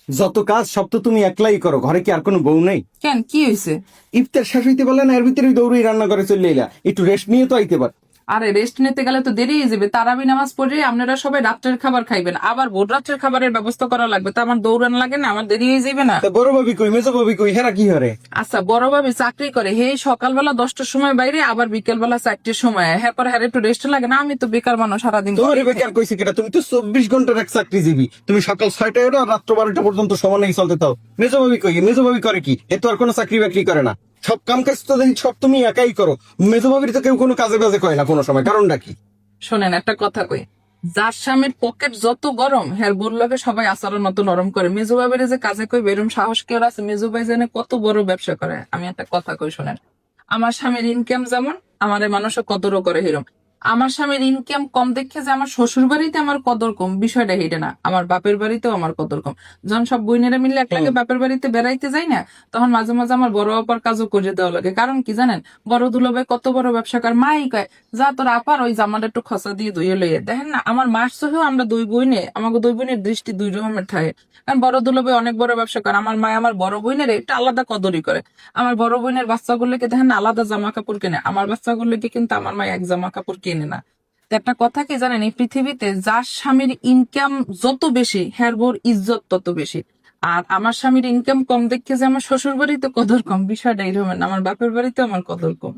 যত কাজ সব তো তুমি একলাই করো, ঘরে কি আর কোনো বউ নেই? কেন, কি হয়েছে? ইফতার শেষ হইতে পারলে না, এর ভিতরে দৌড়েই রান্না করে চলে এলা, একটু রেস্ট নিয়ে তো আইতে পার। আরে রেস্ট নিতে গেলে তো দেরি হয়ে যাবে। তারাবি নামাজ পড়ে আপনারা সবাই রাত্রের খাবার খাইবেন, আবার ভোর রাত্রের খাবারের ব্যবস্থা করা লাগবে, তো আমার দৌড়ান লাগে না? আমার দেরি হয়ে যাবে না? তা বড় ভাবি কই, মেজো ভাবি কই, হেরা কি হরে? আচ্ছা, বড় ভাবি চাকরি করে, হে সকালবেলা 10টার সময় বাইরে, আবার বিকেল বেলা 4টের সময়। হ্যাঁ, পরে হ্যাঁ একটু রেস্ট লাগে না? আমি তো বেকার মানুষ, সারাদিন তোমার বেকার কইছে কেটা? তুমি তো 24 ঘন্টার এক চাকরিজীবী। তুমি সকাল 6টায় ওঠো, রাত্র 12টা পর্যন্ত সমানেই চলতে তাও। মেজো ভাবি কই? মেজো ভাবি করে কি? এ তো আর কোনো চাকরি বাকরি করে না। সব কাম কাজ তো দেখি সব তুমি একাই করো। মেজো ভাবির তো কেউ কোনো কাজে বাজে কয় না কোনো সময়, কারণটা কি? শোনেন, একটা কথা কই, যার স্বামীর পকেট যত গরম, হ্যাঁ বললোকে সবাই আচারের মতো নরম করে। মেজু ভাইয়ের যে কাজে কই বেরম সাহস কেউ আছে? মেজু ভাই জানে কত বড় ব্যবসা করে। আমি একটা কথা কই শোনেন, আমার স্বামীর ইনকাম যেমন, আমার এই মানুষও কদরও করে হিরম। আমার স্বামীর ইনকাম কম দেখে যে আমার শ্বশুর বাড়িতে আমার কদর কম, বিষয়টা হেটে না, আমার বাপের বাড়িতেও আমার কদর কম। যখন সব বইনেরা মিলে একলাগে বাপের বাড়িতে বেড়াইতে যাই না, তখন মাঝে মাঝে আমার বড় আপার কাজও করে দেওয়া লাগে। কারণ কি জানেন, বড় দুলাভাই কত বড় ব্যবসাকার, মাই কয় যা তোর আপার ওই জামাটা একটু খসা দিয়ে ধুয়ে লইয়ে দেখেন না। আমার মার সহেও আমরা দুই বোনে, আমাকে দুই বোনের দৃষ্টি দুই রকমের থাকে। কারণ বড় দুলাভাই অনেক বড় ব্যবসাকার, আমার মা আমার বড় বোনের একটা আলাদা কদরই করে। আমার বড় বোনের বাচ্চাগুলোকে দেখেন না আলাদা জামা কাপড় কেনে, আমার বাচ্চাগুলোকে কিন্তু আমার মা এক জামা কাপড় কেনে না। তো একটা কথা কি জানেন, এই পৃথিবীতে যার স্বামীর ইনকাম যত বেশি, হ্যার বোর ইজ্জত তত বেশি। আর আমার স্বামীর ইনকাম কম দেখে যে আমার শ্বশুর বাড়িতে কদর কম, বিষয়টা এরকম না, আমার বাপের বাড়িতে আমার কদর কম।